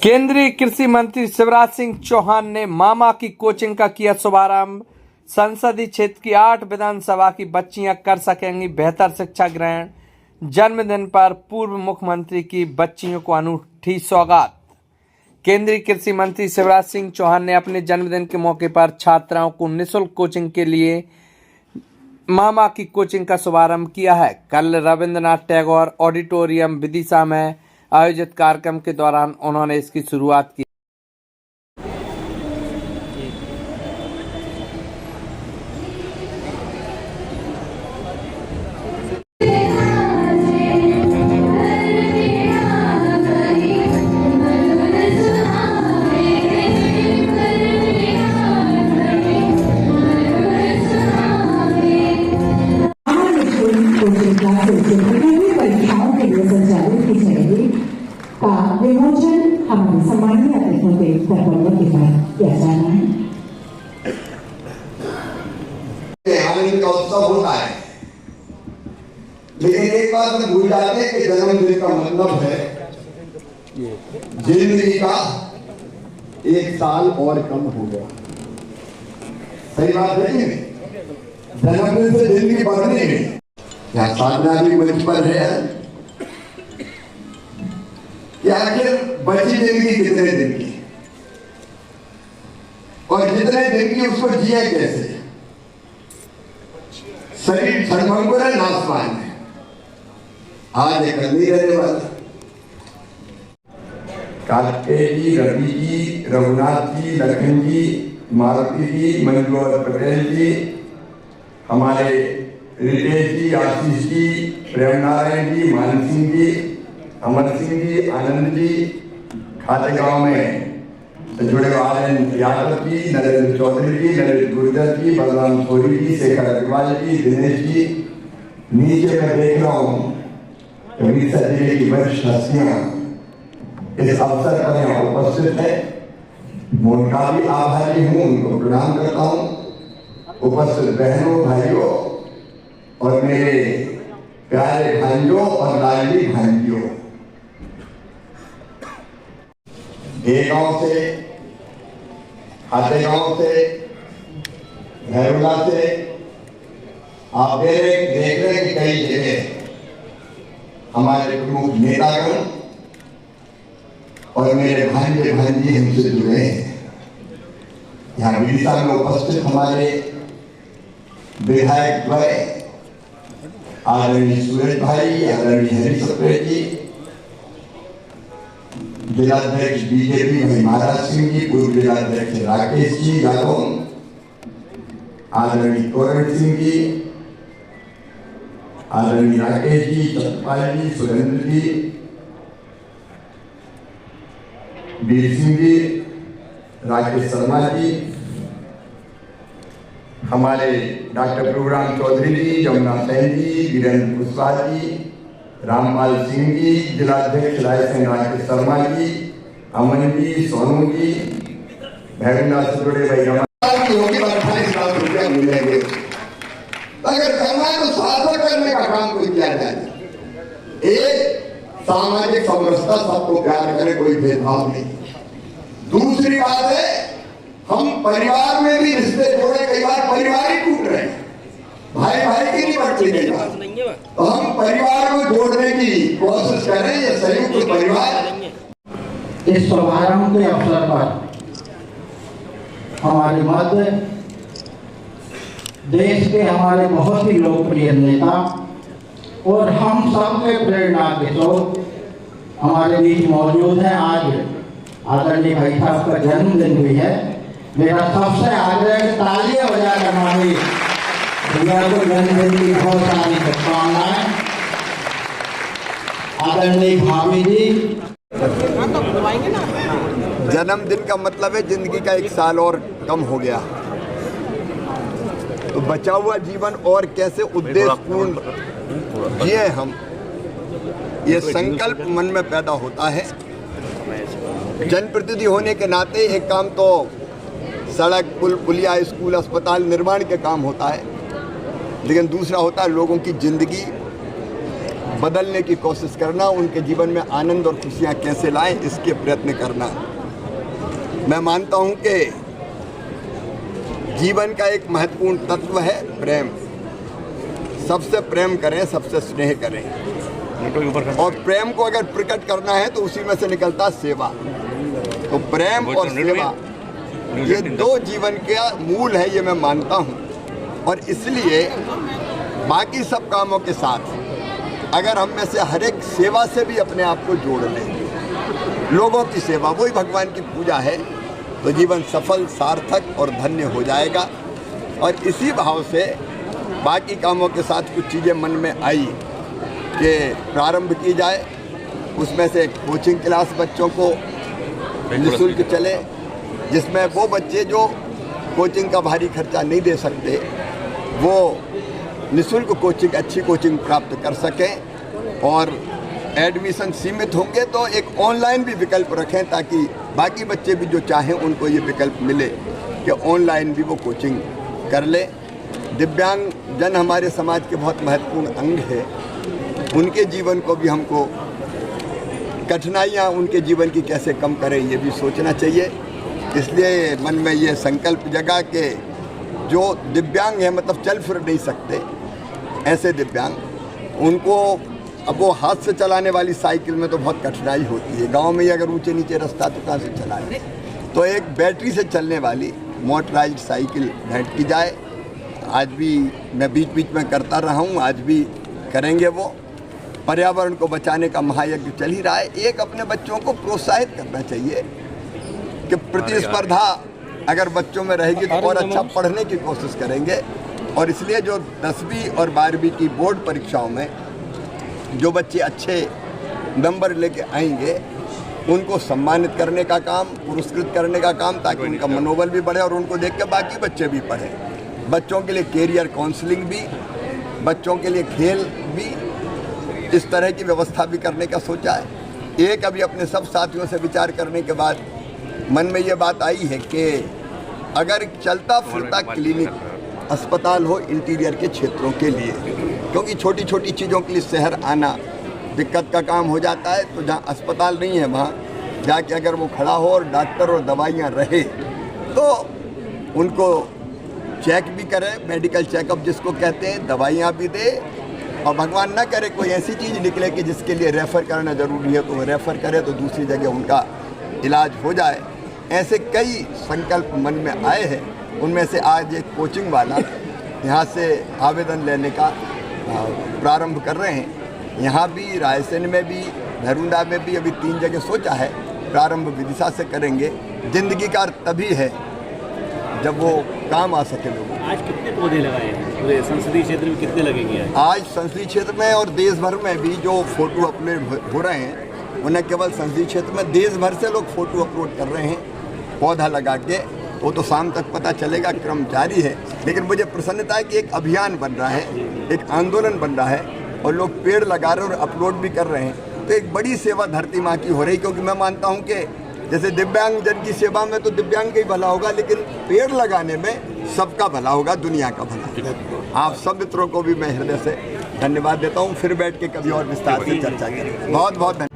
केंद्रीय कृषि मंत्री शिवराज सिंह चौहान ने मामा की कोचिंग का किया शुभारंभ। संसदीय क्षेत्र की 8 विधानसभा की बच्चियां कर सकेंगी बेहतर शिक्षा ग्रहण। जन्मदिन पर पूर्व मुख्यमंत्री की बच्चियों को अनूठी सौगात। केंद्रीय कृषि मंत्री शिवराज सिंह चौहान ने अपने जन्मदिन के मौके पर छात्राओं को निःशुल्क कोचिंग के लिए मामा की कोचिंग का शुभारंभ किया है। कल रविंद्रनाथ टैगोर ऑडिटोरियम विदिशा में आयोजित कार्यक्रम के दौरान उन्होंने इसकी शुरुआत की। परीक्षाओं के लिए संचालित की जाएगी का विमोचन हमारे सम्मानीय अतिथियों के प्रबंधक के साथ किया जाना है। आनंद का उत्सव होता है, लेकिन एक बात हम भूल जाते हैं कि जन्मदिन का मतलब है जिंदगी का 1 साल और कम हो गया। सही बात है कि नहीं? जन्मदिन से जिंदगी बढ़नी है। यहाँ साधना भी मंच पर है कि आखिर बची जिंदगी कितने दिन की और जितने दिन की उसको जिए कैसे। शरीर क्षणभंगुर है, नाशवान है, आज एक नहीं रहने वाला। कार्तिकेय जी, रवि जी, रघुनाथ जी, लखन जी, मारुति जी, मंजूर पटेल जी, हमारे रितेश जी, आशीष जी, प्रेम नारायण जी, मान सिंह जी, अमर सिंह जी, आनंद जी, खातेगांव में जुड़े वाले यादव जी, नरेंद्र चौधरी जी, नरेंद्र गुर्जर जी, बलराम सोरी जी, शेखर अग्रवाल जी, दिनेश जी। नीचे मैं देख रहा हूँ उड़ीसा जिले की वरिष्ठ हस्तियां इस अवसर पर यहाँ उपस्थित है। मैं उनका भी आभारी हूँ, उनको प्रणाम करता हूँ। उपस्थित बहनों, भाइयों और मेरे प्यारे भाइयों और लाडली भाइयों, गांव से, खातेगांव से, भैरुला से आप देख रहे हैं कि कई जगह हमारे प्रमुख नेतागण और मेरे भांजे भांजी हमसे जुड़े हैं। यहाँ विदिशा में उपस्थित हमारे विधायक द्वय आदरणीय सूरज भाई, आदरणीय हरि सप्रे जी, जिलाध्यक्ष बीजेपी महाराज सिंह जी, पूर्व जिलाध्यक्ष राकेश जी यादव, आदरणीय तोरण सिंह जी, आदरणीय राकेश जी, सतपाल जी, सुरेंद्र जी, वीर सिंह जी, राकेश शर्मा जी, हमारे डॉक्टर प्रभुराम चौधरी जी, जमुना सेन जी, वीरेंद्र कुशवाहा जी, रामपाल सिंह जी, जिलाध्यक्ष राय सिंह राकेश शर्मा जी, अमन जी, सोनू जी, भैरवनाथ से जुड़े भाई मिलेंगे। अगर करना है तो शासन करने का काम कोई किया जाए। एक सामाजिक समरसता, सबको प्यार करे, कोई भेदभाव नहीं। दूसरी बात है, हम परिवार में भी रिश्ते जोड़े, कई बार परिवार ही टूट रहे हैं, भाई भाई की नहीं बढ़ती गई बात, तो हम परिवार को जोड़ने की कोशिश करें। ये संयुक्त परिवार। इस शुभारंभ के अवसर पर हमारे मध्य देश के हमारे बहुत ही लोकप्रिय नेता और हम सबके प्रेरणा के स्रोत हमारे बीच मौजूद हैं। आज आदरणीय भाई साहब का जन्मदिन भी है। मेरा सबसे आग्रह है तालियां बजाकर हमारी भैया को जन्मदिन की बहुत सारी शुभकामनाएं। आदरणीय भाभी जी, जन्मदिन का मतलब है जिंदगी का 1 साल और कम हो गया, तो बचा हुआ जीवन और कैसे उद्देश्यपूर्ण जिए हम, ये संकल्प मन में पैदा होता है। जनप्रतिनिधि होने के नाते एक काम तो सड़क, पुल, पुलिया, स्कूल, अस्पताल निर्माण के काम होता है, लेकिन दूसरा होता है लोगों की जिंदगी बदलने की कोशिश करना, उनके जीवन में आनंद और खुशियाँ कैसे लाएं इसके प्रयत्न करना। मैं मानता हूँ कि जीवन का एक महत्वपूर्ण तत्व है प्रेम। सबसे प्रेम करें, सबसे स्नेह करें, और प्रेम को अगर प्रकट करना है तो उसी में से निकलता है सेवा। तो प्रेम और सेवा ये दो जीवन का मूल है, ये मैं मानता हूँ। और इसलिए बाकी सब कामों के साथ अगर हम में से हर एक सेवा से भी अपने आप को जोड़ लें, लोगों की सेवा वही भगवान की पूजा है, तो जीवन सफल, सार्थक और धन्य हो जाएगा। और इसी भाव से बाकी कामों के साथ कुछ चीज़ें मन में आई कि प्रारंभ की जाए। उसमें से कोचिंग क्लास बच्चों को निःशुल्क चले, जिसमें वो बच्चे जो कोचिंग का भारी खर्चा नहीं दे सकते वो निःशुल्क कोचिंग, अच्छी कोचिंग प्राप्त कर सकें। और एडमिशन सीमित होंगे तो एक ऑनलाइन भी विकल्प रखें, ताकि बाकी बच्चे भी जो चाहें उनको ये विकल्प मिले कि ऑनलाइन भी वो कोचिंग कर ले। दिव्यांग जन हमारे समाज के बहुत महत्वपूर्ण अंग है, उनके जीवन को भी हमको कठिनाइयाँ उनके जीवन की कैसे कम करें ये भी सोचना चाहिए। इसलिए मन में ये संकल्प जगा कि जो दिव्यांग है, मतलब चल फिर नहीं सकते, ऐसे दिव्यांग, उनको अब वो हाथ से चलाने वाली साइकिल में तो बहुत कठिनाई होती है। गांव में ही अगर ऊंचे नीचे रास्ता तो कहाँ से चलाए, तो एक बैटरी से चलने वाली मोटराइज्ड साइकिल भेंट की जाए। आज भी मैं बीच बीच में करता रहा हूँ, आज भी करेंगे। वो पर्यावरण को बचाने का महायज्ञ चल ही रहा है। एक अपने बच्चों को प्रोत्साहित करना चाहिए कि प्रतिस्पर्धा अगर बच्चों में रहेगी तो और अच्छा पढ़ने की कोशिश करेंगे। और इसलिए जो 10वीं और 12वीं की बोर्ड परीक्षाओं में जो बच्चे अच्छे नंबर लेके आएंगे उनको सम्मानित करने का काम, पुरस्कृत करने का काम, ताकि उनका मनोबल भी बढ़े और उनको देख के बाकी बच्चे भी पढ़ें। बच्चों के लिए कैरियर काउंसलिंग भी, बच्चों के लिए खेल भी, इस तरह की व्यवस्था भी करने का सोचा है। एक अभी अपने सब साथियों से विचार करने के बाद मन में ये बात आई है कि अगर चलता फिरता क्लिनिक, अस्पताल हो इंटीरियर के क्षेत्रों के लिए, क्योंकि छोटी छोटी चीज़ों के लिए शहर आना दिक्कत का काम हो जाता है। तो जहाँ अस्पताल नहीं है वहाँ जाके अगर वो खड़ा हो और डॉक्टर और दवाइयाँ रहे तो उनको चेक भी करे, मेडिकल चेकअप जिसको कहते हैं, दवाइयाँ भी दे। और भगवान ना करे कोई ऐसी चीज़ निकले कि जिसके लिए रेफ़र करना ज़रूरी है तो वो रेफ़र करे, तो दूसरी जगह उनका इलाज हो जाए। ऐसे कई संकल्प मन में आए हैं। उनमें से आज एक कोचिंग वाला यहाँ से आवेदन लेने का प्रारंभ कर रहे हैं। यहाँ भी, रायसेन में भी, भैरुंडा में भी अभी 3 जगह सोचा है। प्रारंभ विदिशा से करेंगे। जिंदगी का तभी है जब वो काम आ सके लोगों। आज कितने पौधे लगाए हैं पूरे संसदीय क्षेत्र में, कितने लगेंगे आज संसदीय क्षेत्र में और देश भर में भी जो फोटो अपलोड हो रहे हैं, उन्हें केवल संसदीय क्षेत्र में देश भर से लोग फोटो अपलोड कर रहे हैं पौधा लगा के। वो तो शाम तक पता चलेगा, क्रम जारी है। लेकिन मुझे प्रसन्नता है कि एक अभियान बन रहा है, एक आंदोलन बन रहा है और लोग पेड़ लगा रहे हैं और अपलोड भी कर रहे हैं। तो एक बड़ी सेवा धरती माँ की हो रही, क्योंकि मैं मानता हूँ कि जैसे दिव्यांग जन की सेवा में तो दिव्यांग का ही भला होगा, लेकिन पेड़ लगाने में सबका भला होगा, दुनिया का भला। आप सब मित्रों को भी मैं हृदय से धन्यवाद देता हूँ। फिर बैठ के कभी और विस्तार से चर्चा करेंगे। बहुत बहुत धन्यवाद।